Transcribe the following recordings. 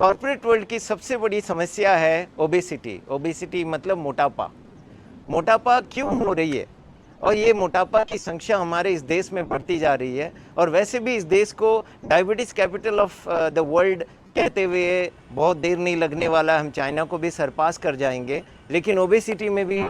Corporate world की सबसे बड़ी समस्या है ओबेसिटी। ओबेसिटी मतलब मोटापा। मोटापा क्यों हो रही है और ये मोटापा की संख्या हमारे इस देश में बढ़ती जा रही है। और वैसे भी इस देश को diabetes capital of the world कहते हुए बहुत देर नहीं लगने वाला, हम चाइना को भी सरपास कर जाएंगे, लेकिन ओबेसिटी में भी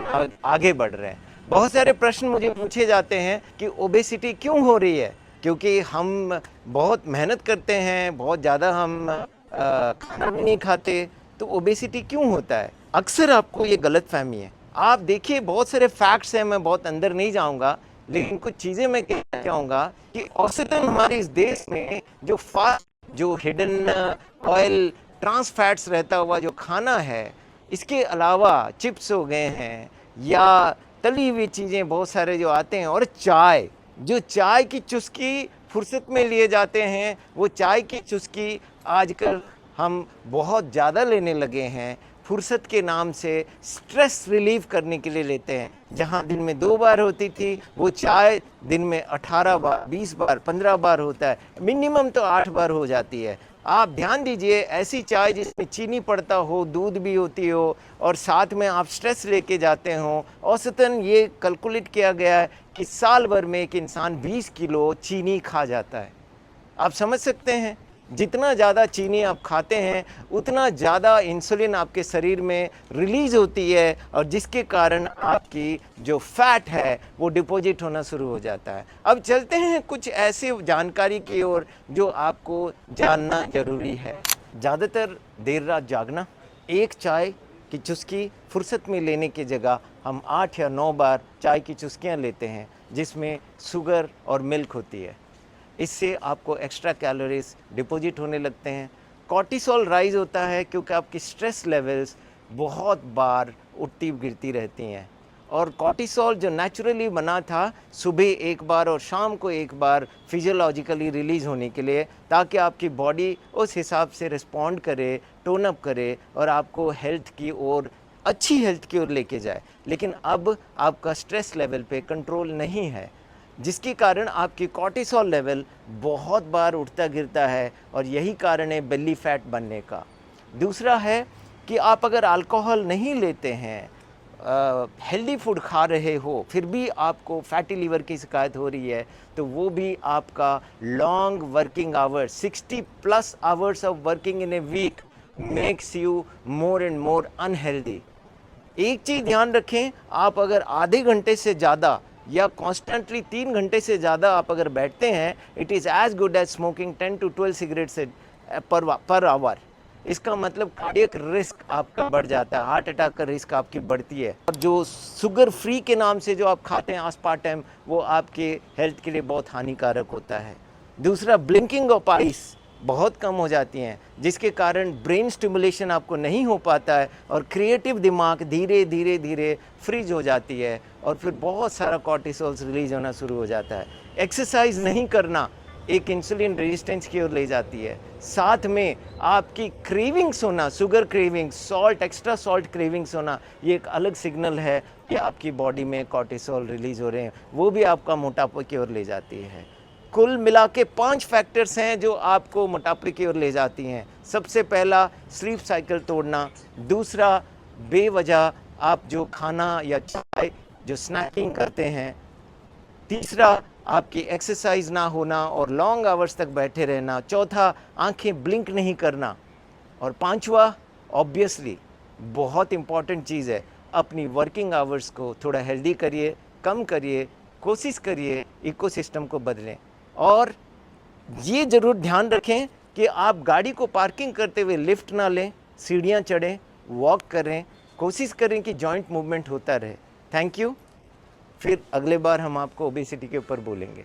आगे बढ़ रहे हैं। बहुत सारे प्रश्न मुझे पूछे जाते हैं कि ओबेसिटी क्यों हो रही है, क्योंकि हम बहुत मेहनत करते हैं, बहुत ज़्यादा हम खाना भी नहीं खाते, तो ओबेसिटी क्यों होता है। अक्सर आपको ये गलतफहमी है। आप देखिए बहुत सारे फैक्ट्स हैं, मैं बहुत अंदर नहीं जाऊंगा, लेकिन कुछ चीज़ें मैं कहना चाहूँगा कि औसतन हमारे इस देश में जो फास्ट, जो हिडन ऑयल, ट्रांस फैट्स रहता हुआ जो खाना है, इसके अलावा चिप्स हो गए हैं या तली हुई चीज़ें बहुत सारे जो आते हैं, और चाय, जो चाय की चुस्की फुर्सत में लिए जाते हैं, वो चाय की चुस्की आजकल हम बहुत ज़्यादा लेने लगे हैं। फुर्सत के नाम से स्ट्रेस रिलीव करने के लिए लेते हैं। जहाँ दिन में 2 बार होती थी, वो चाय दिन में 18 बार, 20 बार, 15 बार होता है, मिनिमम तो 8 बार हो जाती है। आप ध्यान दीजिए, ऐसी चाय जिसमें चीनी पड़ता हो, दूध भी होती हो और साथ में आप स्ट्रेस लेके जाते हो। औसतन ये कैलकुलेट किया गया है कि साल भर में एक इंसान 20 किलो चीनी खा जाता है। आप समझ सकते हैं, जितना ज़्यादा चीनी आप खाते हैं उतना ज़्यादा इंसुलिन आपके शरीर में रिलीज़ होती है, और जिसके कारण आपकी जो फैट है वो डिपॉजिट होना शुरू हो जाता है। अब चलते हैं कुछ ऐसे जानकारी की ओर जो आपको जानना ज़रूरी है। ज़्यादातर देर रात जागना, एक चाय की चुस्की फुर्सत में लेने की जगह हम 8 या 9 बार चाय की चुस्कियाँ लेते हैं, जिसमें शुगर और मिल्क होती है। इससे आपको एक्स्ट्रा कैलोरीज डिपॉजिट होने लगते हैं। कॉर्टिसोल राइज होता है क्योंकि आपकी स्ट्रेस लेवल्स बहुत बार उठती गिरती रहती हैं, और कॉर्टिसोल जो नेचुरली बना था सुबह एक बार और शाम को एक बार फिजियोलॉजिकली रिलीज़ होने के लिए, ताकि आपकी बॉडी उस हिसाब से रिस्पॉन्ड करे, टोन अप करे और आपको हेल्थ की ओर, अच्छी हेल्थ की ओर लेके जाए। लेकिन अब आपका स्ट्रेस लेवल पे कंट्रोल नहीं है, जिसके कारण आपकी कॉर्टिसोल लेवल बहुत बार उठता गिरता है, और यही कारण है बेली फैट बनने का। दूसरा है कि आप अगर अल्कोहल नहीं लेते हैं, हेल्दी फूड खा रहे हो, फिर भी आपको फैटी लीवर की शिकायत हो रही है, तो वो भी आपका long working hours, 60+ hours of working in a week makes you more and more unhealthy. एक चीज़ ध्यान रखें, आप अगर आधे घंटे से ज़्यादा या कॉन्स्टेंटली 3 घंटे से ज़्यादा आप अगर बैठते हैं, it is as good as smoking 10 to 12 cigarettes per hour. इसका मतलब कार्डियक रिस्क आपका बढ़ जाता है, हार्ट अटैक का रिस्क आपकी बढ़ती है। और जो शुगर फ्री के नाम से जो आप खाते हैं आस्पार्टम, वो आपके हेल्थ के लिए बहुत हानिकारक होता है। दूसरा, ब्लिंकिंग ऑफ आइस बहुत कम हो जाती हैं, जिसके कारण ब्रेन स्टिमुलेशन आपको नहीं हो पाता है, और क्रिएटिव दिमाग धीरे धीरे धीरे फ्रीज हो जाती है, और फिर बहुत सारा कॉर्टिसोल्स रिलीज होना शुरू हो जाता है। एक्सरसाइज नहीं करना एक इंसुलिन रेजिस्टेंस की ओर ले जाती है। साथ में आपकी क्रेविंग्स होना, sugar cravings, salt, extra salt cravings होना, ये एक अलग सिग्नल है कि आपकी बॉडी में कॉर्टिसोल रिलीज हो रहे हैं, वो भी आपका मोटापे की ओर ले जाती है। कुल मिला के 5 फैक्टर्स हैं जो आपको मोटापे की ओर ले जाती हैं। सबसे पहला, स्लीप साइकिल तोड़ना। दूसरा, बेवजह आप जो खाना या चाय जो स्नैकिंग करते हैं। तीसरा, आपकी एक्सरसाइज ना होना और लॉन्ग आवर्स तक बैठे रहना। चौथा, आंखें ब्लिंक नहीं करना। और पांचवा, ऑब्वियसली बहुत इंपॉर्टेंट चीज़ है, अपनी वर्किंग आवर्स को थोड़ा हेल्दी करिए, कम करिए, कोशिश करिए इकोसिस्टम को बदलें। और ये ज़रूर ध्यान रखें कि आप गाड़ी को पार्किंग करते हुए लिफ्ट ना लें, सीढ़ियाँ चढ़ें, वॉक करें, कोशिश करें कि जॉइंट मूवमेंट होता रहे। Thank you. फिर अगले बार हम आपको ओबेसिटी के ऊपर बोलेंगे।